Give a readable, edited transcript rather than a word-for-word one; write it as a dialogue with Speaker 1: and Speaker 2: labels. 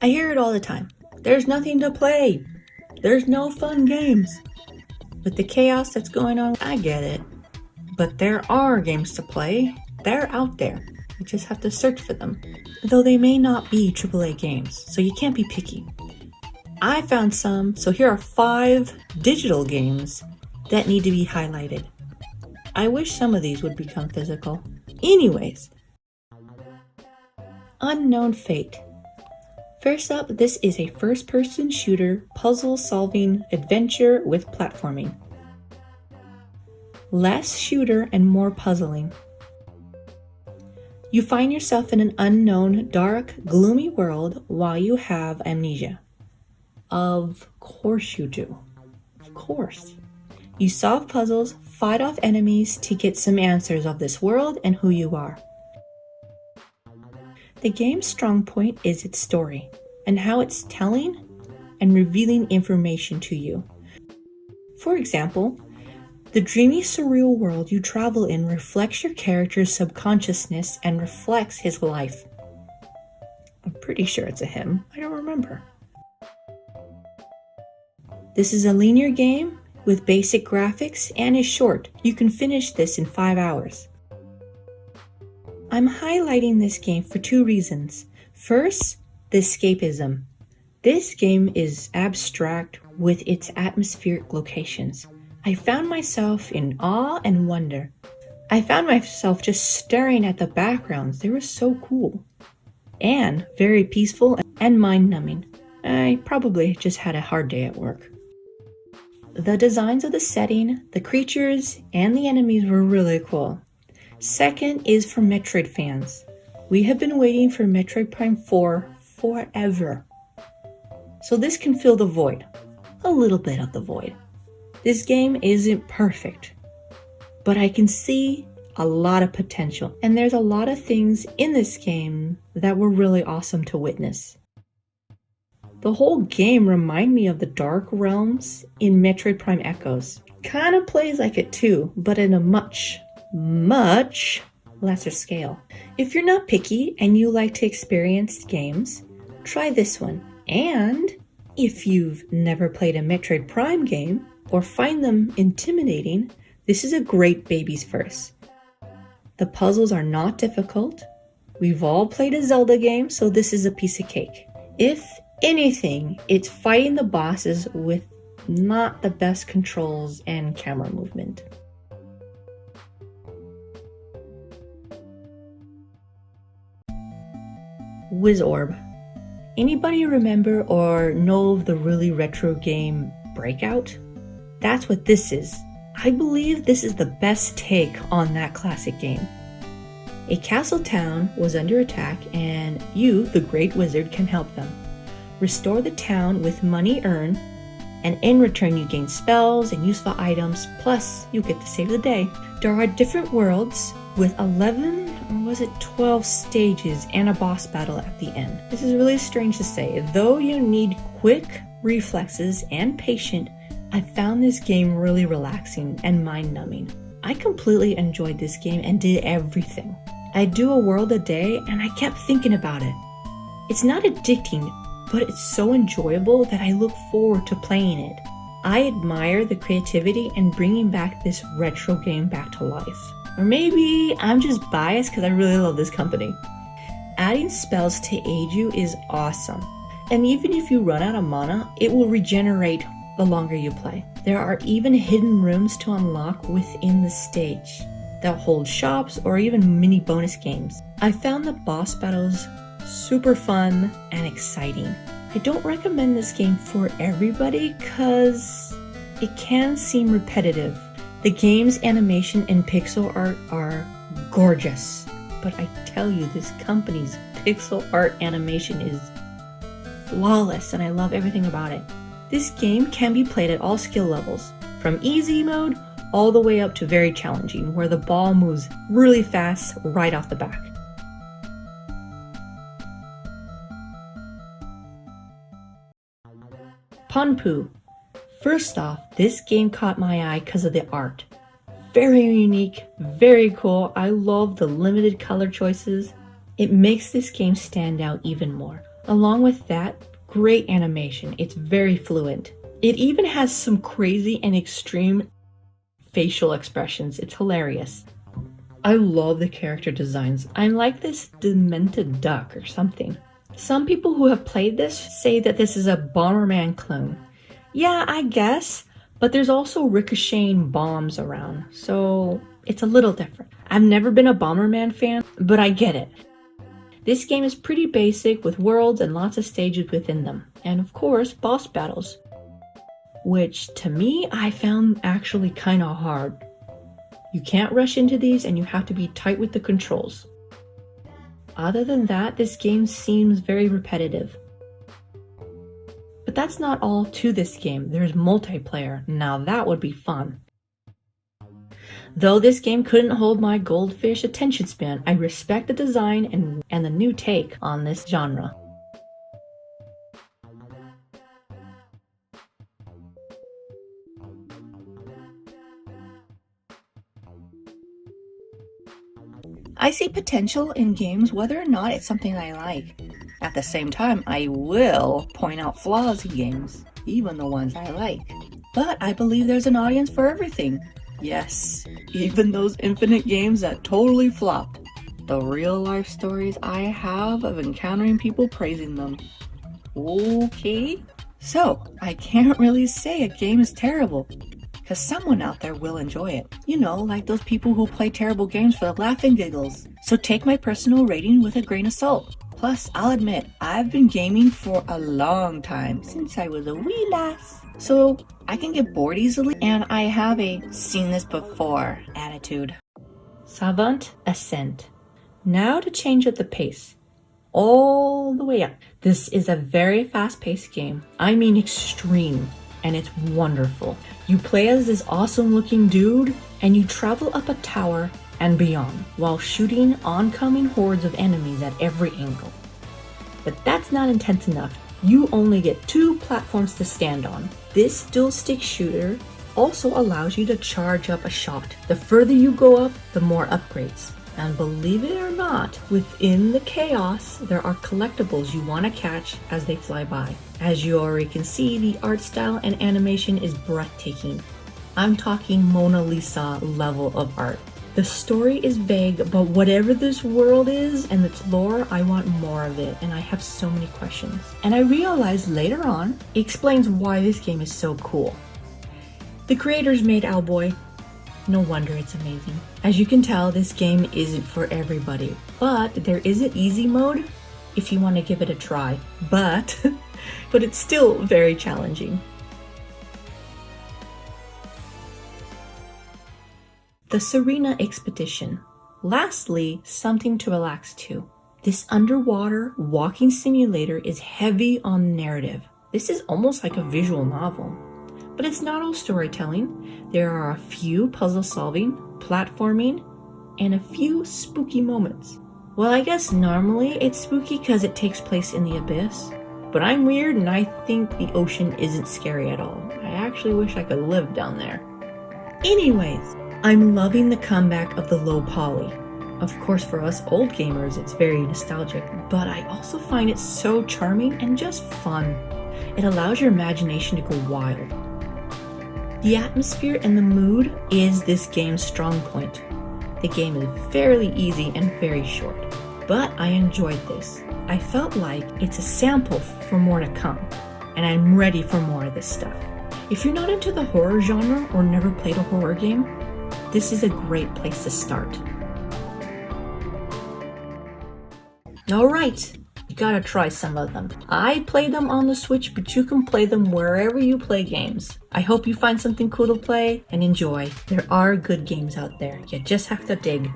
Speaker 1: I hear it all the time. There's nothing to play. There's no fun games. With the chaos that's going on, I get it. But there are games to play. They're out there. You just have to search for them. Though they may not be AAA games, so you can't be picky. I found some, so here are 5 digital games that need to be highlighted. I wish some of these would become physical. Anyways, Unknown Fate. First up, this is a first-person shooter, puzzle-solving adventure with platforming. Less shooter and more puzzling. You find yourself in an unknown, dark, gloomy world while you have amnesia. Of course you do. Of course. You solve puzzles, fight off enemies to get some answers of this world and who you are. The game's strong point is its story and how it's telling and revealing information to you. For example, the dreamy, surreal world you travel in reflects your character's subconsciousness and reflects his life. I'm pretty sure it's a him. I don't remember. This is a linear game with basic graphics and is short. You can finish this in 5 hours. I'm highlighting this game for 2 reasons. First, the escapism. This game is abstract with its atmospheric locations. I found myself in awe and wonder. I found myself just staring at the backgrounds. They were so cool. And very peaceful and mind-numbing. I probably just had a hard day at work. The designs of the setting, the creatures, and the enemies were really cool. Second is for Metroid fans. We have been waiting for Metroid Prime 4 forever. So this can fill the void. A little bit of the void. This game isn't perfect, but I can see a lot of potential. And there's a lot of things in this game that were really awesome to witness. The whole game reminded me of the Dark Realms in Metroid Prime Echoes. Kind of plays like it too, but in a much lesser scale. If you're not picky and you like to experience games, try this one. And if you've never played a Metroid Prime game or find them intimidating, this is a great baby's first. The puzzles are not difficult. We've all played a Zelda game, so this is a piece of cake. If anything, it's fighting the bosses with not the best controls and camera movement. Wizorb. Anybody remember or know of the really retro game Breakout? That's what this is. I believe this is the best take on that classic game. A castle town was under attack and you, the great wizard, can help them. Restore the town with money earned, and in return you gain spells and useful items, plus you get to save the day. There are different worlds with 11 or was it 12 stages and a boss battle at the end. This is really strange to say. Though you need quick reflexes and patience, I found this game really relaxing and mind-numbing. I completely enjoyed this game and did everything. I do a world a day and I kept thinking about it. It's not addicting, but it's so enjoyable that I look forward to playing it. I admire the creativity in bringing back this retro game back to life. Or maybe I'm just biased because I really love this company. Adding spells to aid you is awesome. And even if you run out of mana, it will regenerate the longer you play. There are even hidden rooms to unlock within the stage that hold shops or even mini bonus games. I found the boss battles super fun and exciting. I don't recommend this game for everybody because it can seem repetitive. The game's animation and pixel art are gorgeous, but I tell you, this company's pixel art animation is flawless and I love everything about it. This game can be played at all skill levels, from easy mode all the way up to very challenging, where the ball moves really fast right off the bat. Ponpu. First off, this game caught my eye because of the art. Very unique, very cool. I love the limited color choices. It makes this game stand out even more. Along with that, great animation. It's very fluent. It even has some crazy and extreme facial expressions. It's hilarious. I love the character designs. I'm like this demented duck or something. Some people who have played this say that this is a Bomberman clone. Yeah, I guess, but there's also ricocheting bombs around, so it's a little different. I've never been a Bomberman fan, but I get it. This game is pretty basic with worlds and lots of stages within them, and of course, boss battles, which to me, I found actually kinda hard. You can't rush into these and you have to be tight with the controls. Other than that, this game seems very repetitive. But that's not all to this game. There's multiplayer. Now that would be fun. Though this game couldn't hold my goldfish attention span, I respect the design and the new take on this genre. I see potential in games whether or not it's something I like. At the same time, I will point out flaws in games, even the ones I like. But I believe there's an audience for everything. Yes, even those infinite games that totally flop. The real life stories I have of encountering people praising them. Okay? So, I can't really say a game is terrible, because someone out there will enjoy it. You know, like those people who play terrible games for the laughing giggles. So take my personal rating with a grain of salt. Plus, I'll admit, I've been gaming for a long time, since I was a wee lass. So I can get bored easily, and I have a seen this before attitude. Savant Ascent. Now to change up the pace. All the way up. This is a very fast-paced game. I mean extreme. And it's wonderful. You play as this awesome looking dude and you travel up a tower and beyond while shooting oncoming hordes of enemies at every angle. But that's not intense enough. You only get 2 platforms to stand on. This dual stick shooter also allows you to charge up a shot. The further you go up, the more upgrades. And believe it or not, within the chaos, there are collectibles you want to catch as they fly by. As you already can see, the art style and animation is breathtaking. I'm talking Mona Lisa level of art. The story is vague, but whatever this world is and its lore, I want more of it, and I have so many questions. And I realized later on, it explains why this game is so cool. The creators made Owlboy. No wonder it's amazing. As you can tell, this game isn't for everybody, but there is an easy mode if you want to give it a try. But it's still very challenging. The Sirena Expedition. Lastly, something to relax to. This underwater walking simulator is heavy on narrative. This is almost like a visual novel. But it's not all storytelling. There are a few puzzle solving, platforming, and a few spooky moments. Well, I guess normally it's spooky because it takes place in the abyss. But I'm weird and I think the ocean isn't scary at all. I actually wish I could live down there. Anyways, I'm loving the comeback of the low poly. Of course, for us old gamers, it's very nostalgic, but I also find it so charming and just fun. It allows your imagination to go wild. The atmosphere and the mood is this game's strong point. The game is fairly easy and very short, but I enjoyed this. I felt like it's a sample for more to come, and I'm ready for more of this stuff. If you're not into the horror genre or never played a horror game, this is a great place to start. Alright, you gotta try some of them. I play them on the Switch, but you can play them wherever you play games. I hope you find something cool to play and enjoy. There are good games out there, you just have to dig.